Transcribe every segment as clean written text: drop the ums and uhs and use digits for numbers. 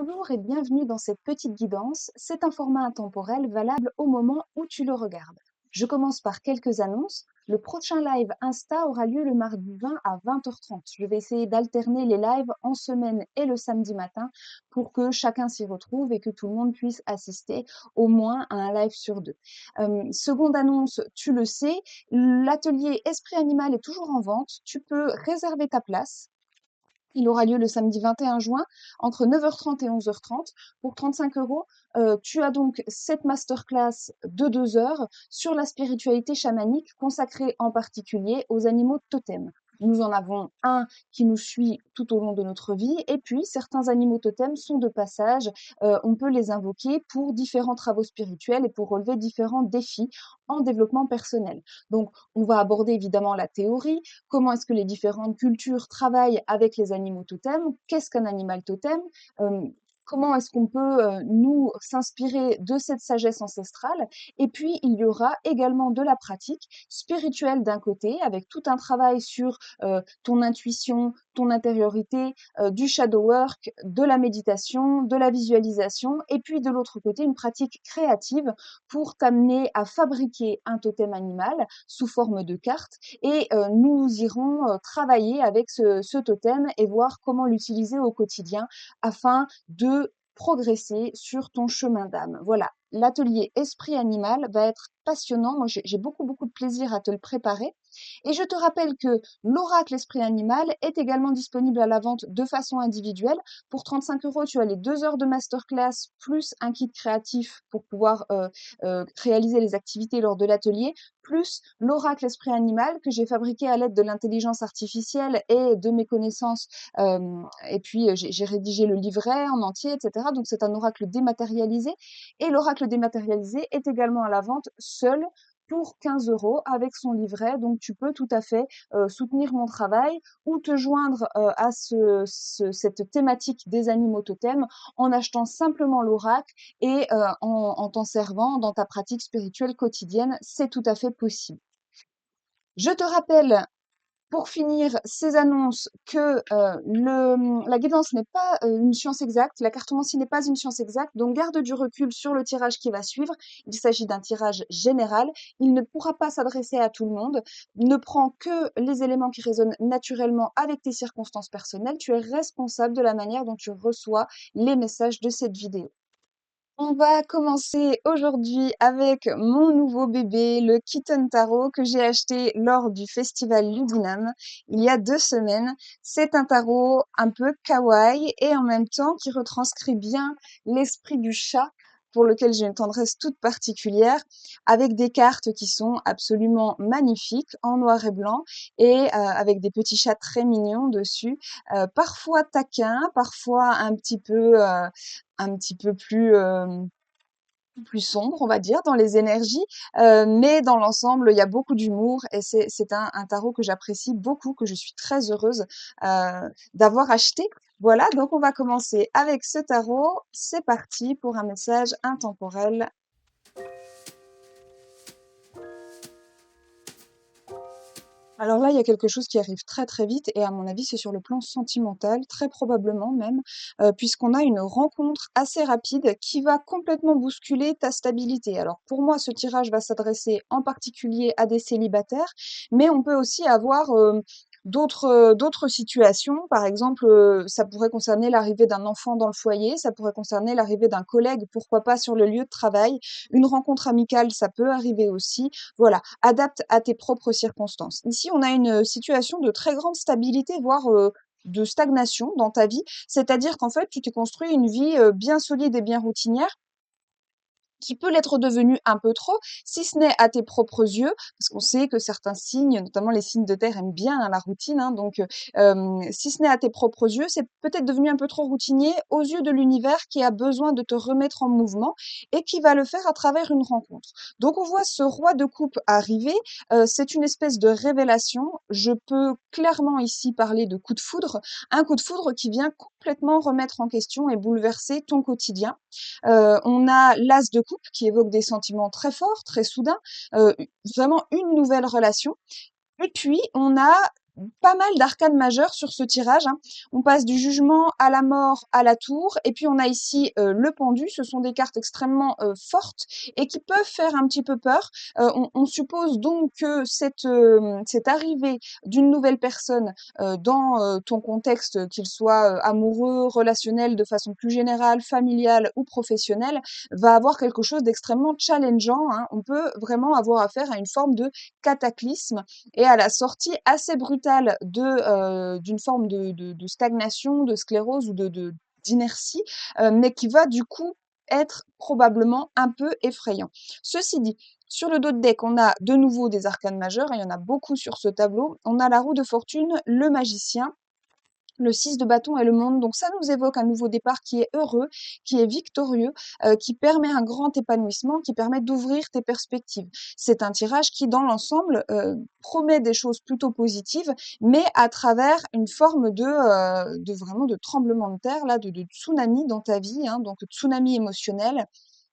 Bonjour et bienvenue dans cette petite guidance. C'est un format intemporel valable au moment où tu le regardes. Je commence par quelques annonces. Le prochain live Insta aura lieu le mardi 20 à 20h30. Je vais essayer d'alterner les lives en semaine et le samedi matin pour que chacun s'y retrouve et que tout le monde puisse assister au moins à un live sur deux. Seconde annonce, tu le sais, l'atelier Esprit Animal est toujours en vente. Tu peux réserver ta place. Il aura lieu le samedi 21 juin entre 9h30 et 11h30 pour 35 euros. Tu as donc cette masterclass de 2 heures sur la spiritualité chamanique consacrée en particulier aux animaux totems. Nous en avons un qui nous suit tout au long de notre vie et puis certains animaux totems sont de passage. On peut les invoquer pour différents travaux spirituels et pour relever différents défis en développement personnel. Donc, on va aborder évidemment la théorie, comment est-ce que les différentes cultures travaillent avec les animaux totems, qu'est-ce qu'un animal totem, euh, comment est-ce qu'on peut nous s'inspirer de cette sagesse ancestrale. Et puis, il y aura également de la pratique spirituelle d'un côté, avec tout un travail sur ton intuition, ton intériorité, du shadow work, de la méditation, de la visualisation, et puis de l'autre côté, une pratique créative pour t'amener à fabriquer un totem animal sous forme de carte et nous irons travailler avec ce totem et voir comment l'utiliser au quotidien afin de progresser sur ton chemin d'âme. Voilà, l'atelier Esprit Animal va être passionnant. Moi, j'ai beaucoup, beaucoup de plaisir à te le préparer. Et je te rappelle que l'oracle Esprit Animal est également disponible à la vente de façon individuelle. Pour 35 euros, tu as les 2 heures de masterclass plus un kit créatif pour pouvoir réaliser les activités lors de l'atelier, plus l'oracle Esprit Animal que j'ai fabriqué à l'aide de l'intelligence artificielle et de mes connaissances. Et puis, j'ai rédigé le livret en entier, etc. Donc, c'est un oracle dématérialisé. Et l'oracle dématérialisé est également à la vente seul pour 15 euros avec son livret. Donc, tu peux tout à fait soutenir mon travail ou te joindre à cette thématique des animaux totems en achetant simplement l'oracle et en t'en servant dans ta pratique spirituelle quotidienne. C'est tout à fait possible. Je te rappelle pour finir ces annonces que la guidance n'est pas une science exacte, la cartomancie n'est pas une science exacte, donc garde du recul sur le tirage qui va suivre. Il s'agit d'un tirage général, il ne pourra pas s'adresser à tout le monde, ne prends que les éléments qui résonnent naturellement avec tes circonstances personnelles, tu es responsable de la manière dont tu reçois les messages de cette vidéo. On va commencer aujourd'hui avec mon nouveau bébé, le Kitten Tarot, que j'ai acheté lors du festival Ludinam il y a 2 semaines. C'est un tarot un peu kawaii et en même temps qui retranscrit bien l'esprit du chat, pour lequel j'ai une tendresse toute particulière, avec des cartes qui sont absolument magnifiques en noir et blanc et avec des petits chats très mignons dessus, parfois taquins, parfois un petit peu plus sombre, on va dire, dans les énergies, mais dans l'ensemble, il y a beaucoup d'humour et c'est un tarot que j'apprécie beaucoup, que je suis très heureuse d'avoir acheté. Voilà, donc on va commencer avec ce tarot. C'est parti pour un message intemporel. Alors là, il y a quelque chose qui arrive très très vite et à mon avis, c'est sur le plan sentimental, très probablement même, puisqu'on a une rencontre assez rapide qui va complètement bousculer ta stabilité. Alors pour moi, ce tirage va s'adresser en particulier à des célibataires, mais on peut aussi avoir d'autres situations. Par exemple, ça pourrait concerner l'arrivée d'un enfant dans le foyer, ça pourrait concerner l'arrivée d'un collègue, pourquoi pas sur le lieu de travail. Une rencontre amicale, ça peut arriver aussi. Voilà, adapte à tes propres circonstances. Ici, on a une situation de très grande stabilité, voire de stagnation dans ta vie. C'est-à-dire qu'en fait, tu t'es construit une vie bien solide et bien routinière qui peut l'être devenu un peu trop, si ce n'est à tes propres yeux, parce qu'on sait que certains signes, notamment les signes de terre, aiment bien la routine, hein, donc si ce n'est à tes propres yeux, c'est peut-être devenu un peu trop routinier aux yeux de l'univers qui a besoin de te remettre en mouvement et qui va le faire à travers une rencontre. Donc on voit ce roi de coupe arriver, c'est une espèce de révélation. Je peux clairement ici parler de coup de foudre, un coup de foudre qui vient complètement remettre en question et bouleverser ton quotidien. On a l'as de coupe qui évoque des sentiments très forts, très soudains, vraiment une nouvelle relation. Et puis, on a pas mal d'arcanes majeures sur ce tirage, hein. On passe du jugement à la mort à la tour, et puis on a ici le pendu. Ce sont des cartes extrêmement fortes et qui peuvent faire un petit peu peur. On suppose donc que cette arrivée d'une nouvelle personne dans ton contexte, qu'il soit amoureux, relationnel, de façon plus générale, familial ou professionnel, va avoir quelque chose d'extrêmement challengeant, hein. On peut vraiment avoir affaire à une forme de cataclysme et à la sortie assez brutale d'une forme de stagnation, de sclérose ou d'inertie, mais qui va du coup être probablement un peu effrayant. Ceci dit, sur le dos de deck, on a de nouveau des arcanes majeures, et il y en a beaucoup sur ce tableau. On a la roue de fortune, le magicien, le 6 de bâton et le monde. Donc ça nous évoque un nouveau départ qui est heureux, qui est victorieux, qui permet un grand épanouissement, qui permet d'ouvrir tes perspectives. C'est un tirage qui, dans l'ensemble, promet des choses plutôt positives, mais à travers une forme de vraiment de tremblement de terre, là, de tsunami dans ta vie, hein, donc tsunami émotionnel.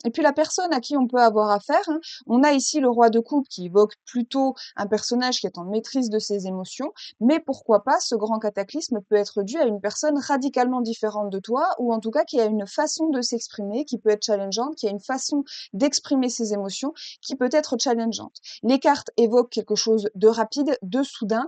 Et puis la personne à qui on peut avoir affaire, hein, on a ici le roi de coupe qui évoque plutôt un personnage qui est en maîtrise de ses émotions, mais pourquoi pas ce grand cataclysme peut être dû à une personne radicalement différente de toi, ou en tout cas qui a une façon de s'exprimer qui peut être challengeante, qui a une façon d'exprimer ses émotions qui peut être challengeante. Les cartes évoquent quelque chose de rapide, de soudain,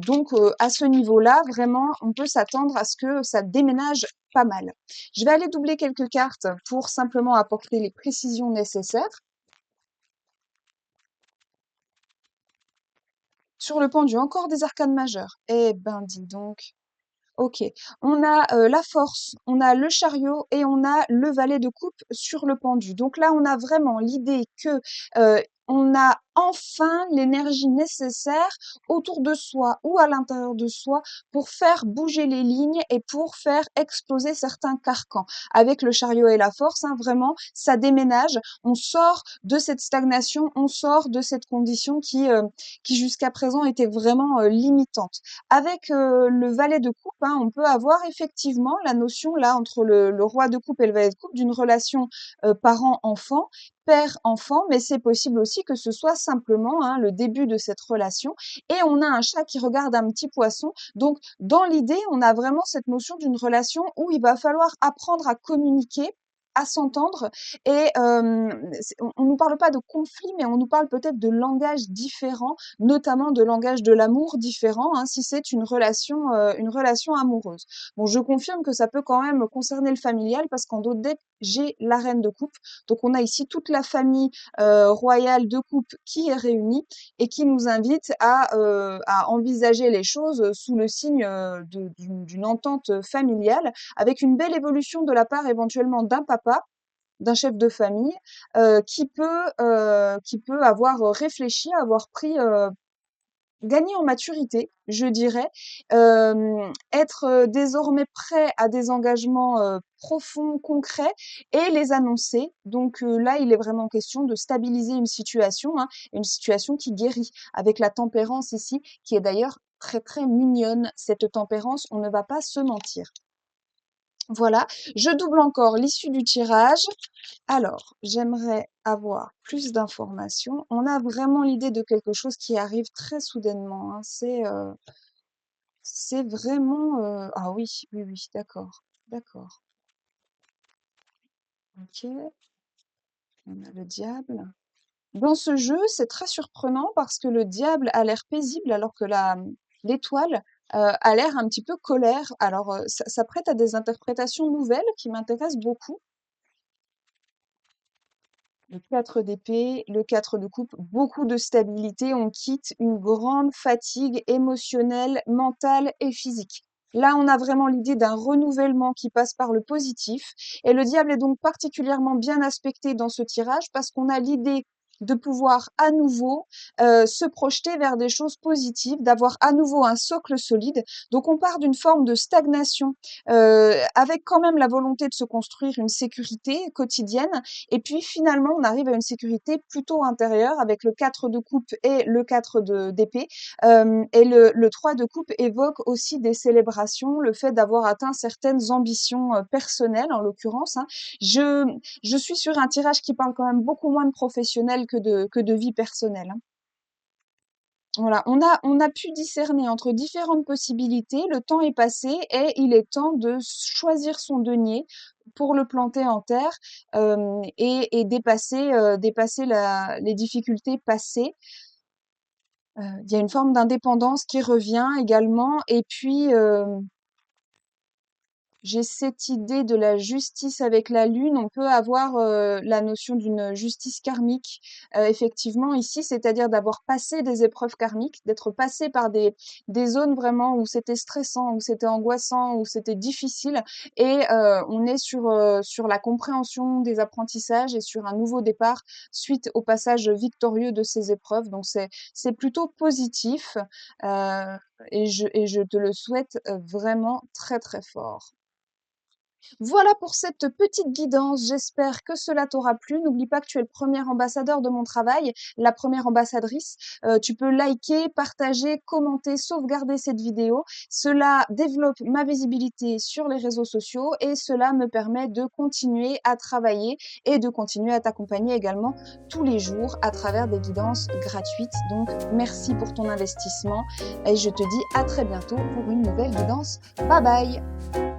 donc à ce niveau-là, vraiment, on peut s'attendre à ce que ça déménage pas mal. Je vais aller doubler quelques cartes pour simplement apporter les précisions nécessaires. Sur le pendu, encore des arcanes majeures. Eh ben, dis donc. Ok, on a la force, on a le chariot et on a le valet de coupe sur le pendu. Donc là, on a vraiment l'idée que on a enfin l'énergie nécessaire autour de soi ou à l'intérieur de soi pour faire bouger les lignes et pour faire exploser certains carcans. Avec le chariot et la force, hein, vraiment, ça déménage. On sort de cette stagnation, on sort de cette condition qui jusqu'à présent était vraiment limitante. Avec le valet de coupe, hein, on peut avoir effectivement la notion là entre le roi de coupe et le valet de coupe d'une relation parent-enfant, père-enfant, mais c'est possible aussi que ce soit simplement, hein, le début de cette relation. Et on a un chat qui regarde un petit poisson. Donc, dans l'idée, on a vraiment cette notion d'une relation où il va falloir apprendre à communiquer, à s'entendre. Et on ne nous parle pas de conflit, mais on nous parle peut-être de langage différent, notamment de langage de l'amour différent, hein, si c'est une relation amoureuse. Bon, je confirme que ça peut quand même concerner le familial, parce qu'en dos de deck, j'ai la reine de coupe. Donc on a ici toute la famille royale de coupe qui est réunie et qui nous invite à envisager les choses sous le signe d'une entente familiale, avec une belle évolution de la part éventuellement d'un papa, d'un chef de famille, qui peut avoir réfléchi, avoir pris gagner en maturité, je dirais, être désormais prêt à des engagements profonds, concrets, et les annoncer. Donc là, il est vraiment question de stabiliser une situation, hein, une situation qui guérit, avec la tempérance ici, qui est d'ailleurs très très mignonne. Cette tempérance, on ne va pas se mentir. Voilà, je double encore l'issue du tirage. Alors, j'aimerais avoir plus d'informations. On a vraiment l'idée de quelque chose qui arrive très soudainement, hein. C'est vraiment... Ah oui, oui, oui, d'accord, d'accord. Ok, on a le diable. Dans ce jeu, c'est très surprenant parce que le diable a l'air paisible alors que l'étoile a l'air un petit peu colère. Alors, ça prête à des interprétations nouvelles qui m'intéressent beaucoup. Le 4 d'épée, le 4 de coupe, beaucoup de stabilité. On quitte une grande fatigue émotionnelle, mentale et physique. Là, on a vraiment l'idée d'un renouvellement qui passe par le positif. Et le diable est donc particulièrement bien aspecté dans ce tirage parce qu'on a l'idée de pouvoir à nouveau se projeter vers des choses positives, d'avoir à nouveau un socle solide. Donc on part d'une forme de stagnation avec quand même la volonté de se construire une sécurité quotidienne, et puis finalement on arrive à une sécurité plutôt intérieure avec le 4 de coupe et le 4 d'épée. Et le 3 de coupe évoque aussi des célébrations, le fait d'avoir atteint certaines ambitions personnelles en l'occurrence, hein. Je, je suis sur un tirage qui parle quand même beaucoup moins de professionnel que de vie personnelle, hein. Voilà, on a pu discerner entre différentes possibilités, le temps est passé et il est temps de choisir son denier pour le planter en terre, et dépasser les difficultés passées. Il y a une forme d'indépendance qui revient également et puis, j'ai cette idée de la justice avec la lune. On peut avoir la notion d'une justice karmique, effectivement ici, c'est-à-dire d'avoir passé des épreuves karmiques, d'être passé par des zones vraiment où c'était stressant, où c'était angoissant, où c'était difficile, et on est sur la compréhension des apprentissages et sur un nouveau départ suite au passage victorieux de ces épreuves. Donc c'est plutôt positif, et je te le souhaite vraiment très très fort. Voilà pour cette petite guidance. J'espère que cela t'aura plu. N'oublie pas que tu es le premier ambassadeur de mon travail, la première ambassadrice. Tu peux liker, partager, commenter, sauvegarder cette vidéo. Cela développe ma visibilité sur les réseaux sociaux et cela me permet de continuer à travailler et de continuer à t'accompagner également tous les jours à travers des guidances gratuites. Donc, merci pour ton investissement et je te dis à très bientôt pour une nouvelle guidance. Bye bye!